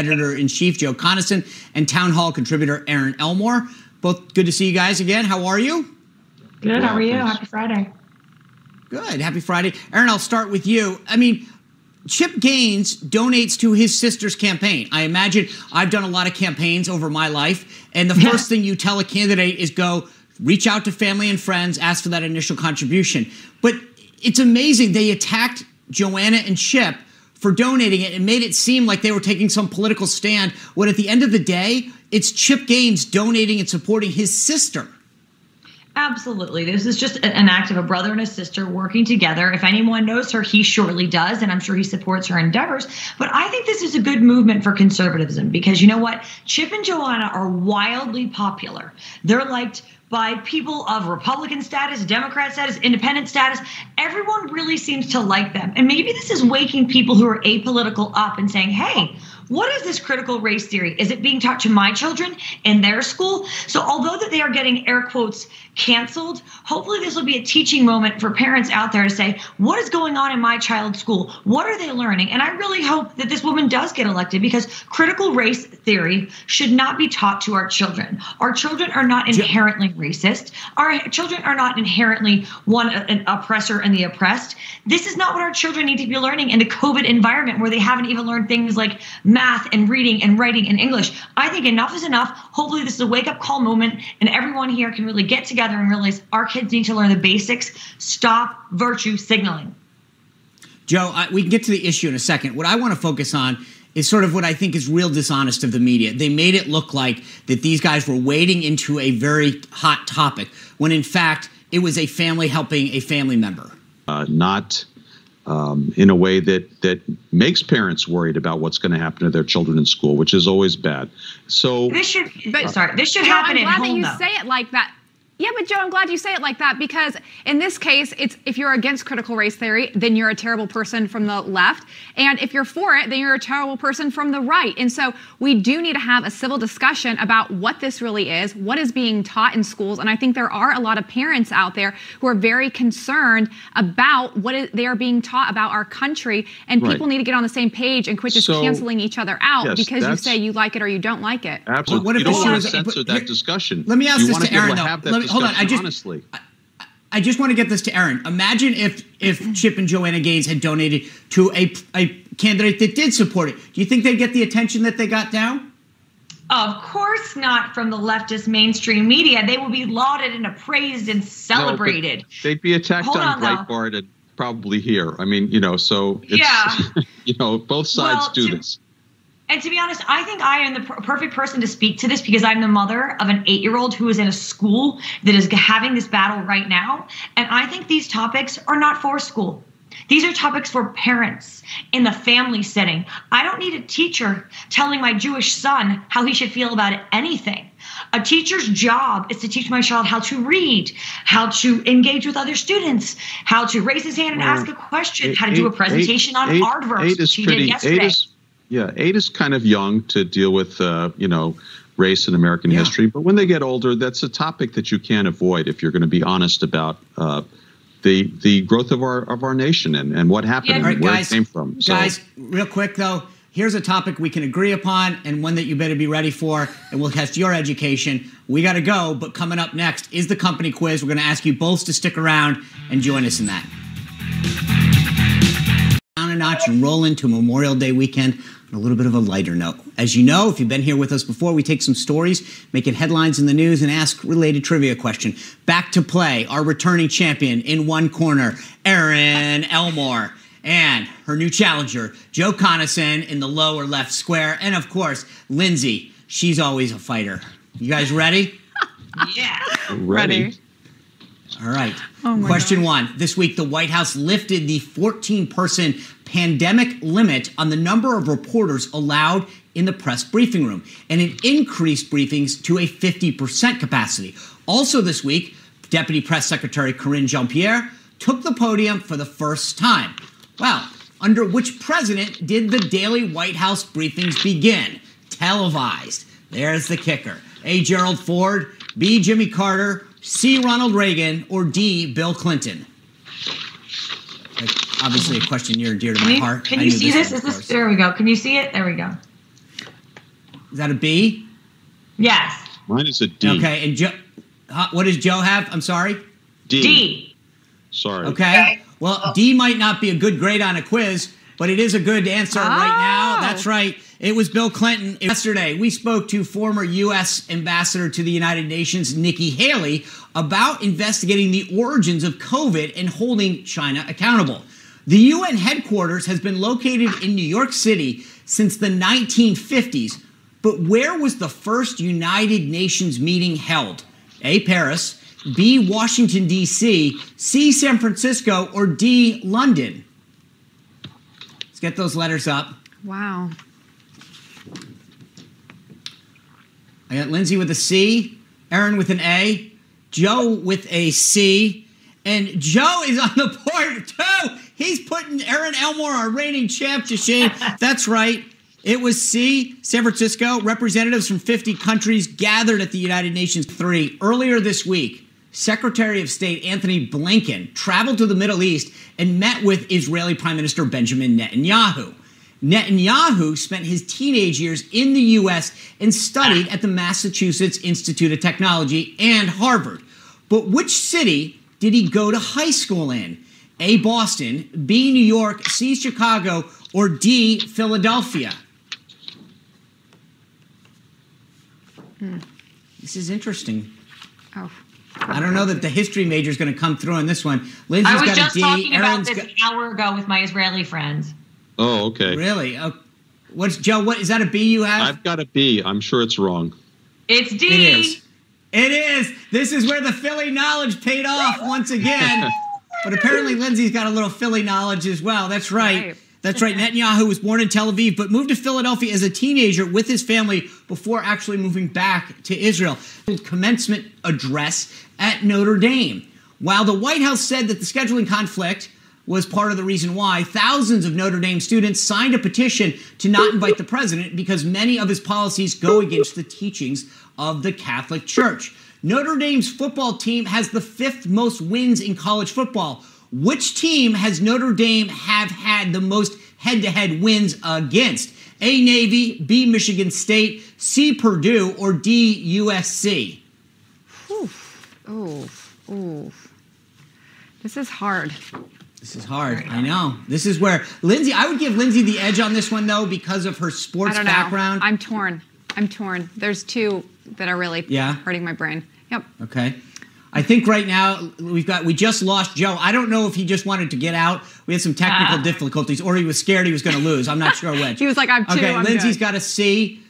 editor-in-chief Joe Conason and town hall contributor Erin Elmore. Both good to see you guys again. How are you? Good. How are you? Happy Friday. Good. Happy Friday. Erin, I'll start with you. I mean, Chip Gaines donates to his sister's campaign. I imagine I've done a lot of campaigns over my life, and the first thing you tell a candidate is go reach out to family and friends, ask for that initial contribution. But it's amazing they attacked Joanna and Chip for donating it and made it seem like they were taking some political stand, when at the end of the day, it's Chip Gaines donating and supporting his sister. Absolutely. This is just an act of a brother and a sister working together. If anyone knows her, he surely does, and I'm sure he supports her endeavors. But I think this is a good movement for conservatism because you know what? Chip and Joanna are wildly popular. They're liked by people of Republican status, Democrat status, independent status. Everyone really seems to like them. And maybe this is waking people who are apolitical up and saying, hey, what is this critical race theory? Is it being taught to my children in their school? So although that they are getting air quotes canceled, hopefully this will be a teaching moment for parents out there to say, what is going on in my child's school? What are they learning? And I really hope that this woman does get elected because critical race theory should not be taught to our children. Our children are not inherently racist. Our children are not inherently an oppressor and the oppressed. This is not what our children need to be learning in the COVID environment where they haven't even learned things like math and reading and writing and English. I think enough is enough. Hopefully this is a wake-up call moment and everyone here can really get together and realize our kids need to learn the basics. Stop virtue signaling. Joe, we can get to the issue in a second. What I want to focus on is sort of what I think is real dishonest of the media. They made it look like that these guys were wading into a very hot topic, when in fact it was a family helping a family member. Not in a way that makes parents worried about what's going to happen to their children in school, which is always bad. So this should happen at home. I'm glad that you say it like that. Yeah, but Joe, I'm glad you say it like that because in this case, it's if you're against critical race theory, then you're a terrible person from the left. And if you're for it, then you're a terrible person from the right. And so we do need to have a civil discussion about what this really is, what is being taught in schools. And I think there are a lot of parents out there who are very concerned about what they are being taught about our country. And people need to get on the same page and quit just canceling each other out because you say you like it or you don't like it. Absolutely. What if you don't want to censor that discussion. Let me ask this to Erin, though. Hold on, honestly. I just want to get this to Erin. Imagine if Chip and Joanna Gaines had donated to a candidate that did support it. Do you think they'd get the attention that they got now? Of course not from the leftist mainstream media. They will be lauded and appraised and celebrated. No, they'd be attacked on Breitbart and probably here. I mean, so it's, both sides do this. And to be honest, I think I am the perfect person to speak to this because I'm the mother of an 8-year-old who is in a school that is having this battle right now. And I think these topics are not for school. These are topics for parents in the family setting. I don't need a teacher telling my Jewish son how he should feel about anything. A teacher's job is to teach my child how to read, how to engage with other students, how to raise his hand and ask a question, how to do a presentation on aardvarks, which he did yesterday. 8 is kind of young to deal with, race in American history. But when they get older, that's a topic that you can't avoid if you're going to be honest about the growth of our nation and what happened and where it came from. Guys, real quick, though, here's a topic we can agree upon and one that you better be ready for, and we'll test your education. We got to go, but coming up next is the company quiz. We're going to ask you both to stick around and join us in that. Down a notch and roll into Memorial Day weekend on a little bit of a lighter note. As you know, if you've been here with us before, we take some stories, make it headlines in the news, and ask related trivia question. Back to play, our returning champion in one corner, Erin Elmore, and her new challenger, Joe Conason, in the lower left square, and of course, Lindsay. She's always a fighter. You guys ready? Yeah. Ready. All right. Question one. This week, the White House lifted the 14-person pandemic limit on the number of reporters allowed in the press briefing room, and it increased briefings to a 50% capacity. Also this week, Deputy Press Secretary Karine Jean-Pierre took the podium for the first time. Well, under which president did the daily White House briefings begin? Televised. There's the kicker. A. Gerald Ford, B. Jimmy Carter, C. Ronald Reagan, or D. Bill Clinton? Obviously a question near and dear to my heart. Can you see this? There we go. Can you see it? There we go. Is that a B? Yes. Mine is a D. Okay, and Joe, what does Joe have? I'm sorry? D. Sorry. Okay. Well, D might not be a good grade on a quiz, but it is a good answer right now. That's right. It was Bill Clinton. Yesterday, we spoke to former U.S. Ambassador to the United Nations, Nikki Haley, about investigating the origins of COVID and holding China accountable. The UN headquarters has been located in New York City since the 1950s, but where was the first United Nations meeting held? A, Paris, B, Washington, D.C., C, San Francisco, or D, London? Let's get those letters up. Wow. I got Lindsay with a C, Erin with an A, Joe with a C, and Joe is on the board too. He's putting Erin Elmore, our reigning champ, to shame. That's right. It was C, San Francisco. Representatives from 50 countries gathered at the United Nations 3. Earlier this week, Secretary of State Anthony Blinken traveled to the Middle East and met with Israeli Prime Minister Benjamin Netanyahu. Netanyahu spent his teenage years in the U.S. and studied at the Massachusetts Institute of Technology and Harvard. But which city did he go to high school in? A, Boston, B, New York, C, Chicago, or D, Philadelphia? This is interesting. Oh. I don't know that the history major is going to come through on this one. Lindsay's I was got just a D. talking about Erin's this an hour ago with my Israeli friends. Oh, okay. Really? What's Joe? What is that? A B you have? I've got a B. I'm sure it's wrong. It's D. It is. It is. This is where the Philly knowledge paid off once again. But apparently Lindsay's got a little Philly knowledge as well. That's right. That's right. Netanyahu was born in Tel Aviv, but moved to Philadelphia as a teenager with his family before actually moving back to Israel. Commencement address at Notre Dame. While the White House said that the scheduling conflict was part of the reason why, thousands of Notre Dame students signed a petition to not invite the president because many of his policies go against the teachings of the Catholic Church. Notre Dame's football team has the 5th most wins in college football. Which team has Notre Dame have had the most head-to-head wins against? A, Navy, B, Michigan State, C, Purdue, or D, USC? Ooh. This is hard. This is hard. I know. This is where Lindsay, I would give Lindsay the edge on this one, though, because of her sports background. I'm torn. There's two that are really hurting my brain. Yep. Okay. I think right now we just lost Joe. I don't know if he just wanted to get out. We had some technical difficulties, or he was scared he was going to lose. I'm not sure which. He was like, I'm two. Okay, I'm Lindsay's good. got a C.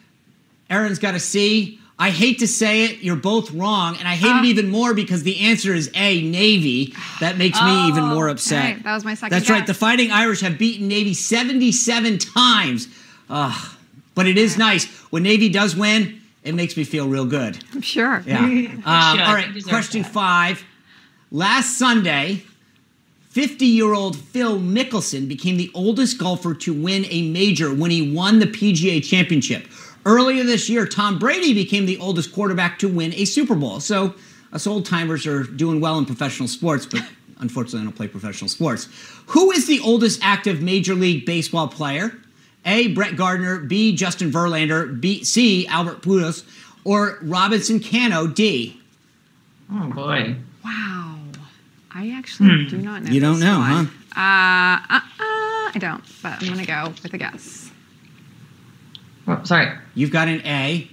Erin's got a C. I hate to say it, you're both wrong, and I hate it even more because the answer is A, Navy. That makes me even more upset. Right, that was my second That's guess. right. The Fighting Irish have beaten Navy 77 times. But it is nice. When Navy does win, it makes me feel real good. I'm sure. Yeah. All right, question 5. Last Sunday, 50-year-old Phil Mickelson became the oldest golfer to win a major when he won the PGA Championship. Earlier this year, Tom Brady became the oldest quarterback to win a Super Bowl. So us old-timers are doing well in professional sports, but unfortunately I don't play professional sports. Who is the oldest active Major League Baseball player? A, Brett Gardner, B, Justin Verlander, B, C, Albert Pujols, or Robinson Cano, D? Oh, boy. Wow. I actually do not know. You don't know, huh? I don't, but I'm going to go with a guess. Oh, sorry. You've got an A.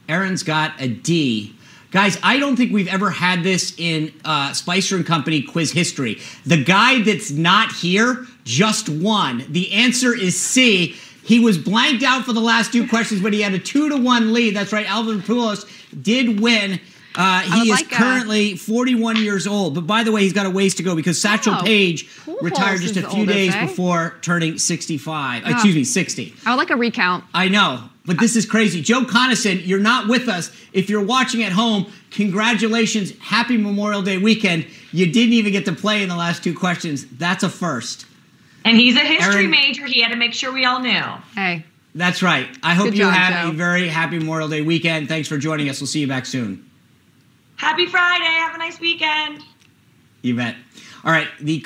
Erin's got a D. Guys, I don't think we've ever had this in Spicer and Company quiz history. The guy that's not here just won. The answer is C. He was blanked out for the last 2 questions, but he had a 2-1 lead. That's right. Albert Pujols did win. He is currently 41 years old. But by the way, he's got a ways to go because Satchel Paige retired just a few days before turning 65. Excuse me, 60. I would like a recount. I know, but this is crazy. Joe Conason, you're not with us. If you're watching at home, congratulations. Happy Memorial Day weekend. You didn't even get to play in the last 2 questions. That's a first. And he's a history major. He had to make sure we all knew. Hey. That's right. I hope you have Joe. a very happy Memorial Day weekend. Thanks for joining us. We'll see you back soon. Happy Friday. Have a nice weekend. You bet. All right. The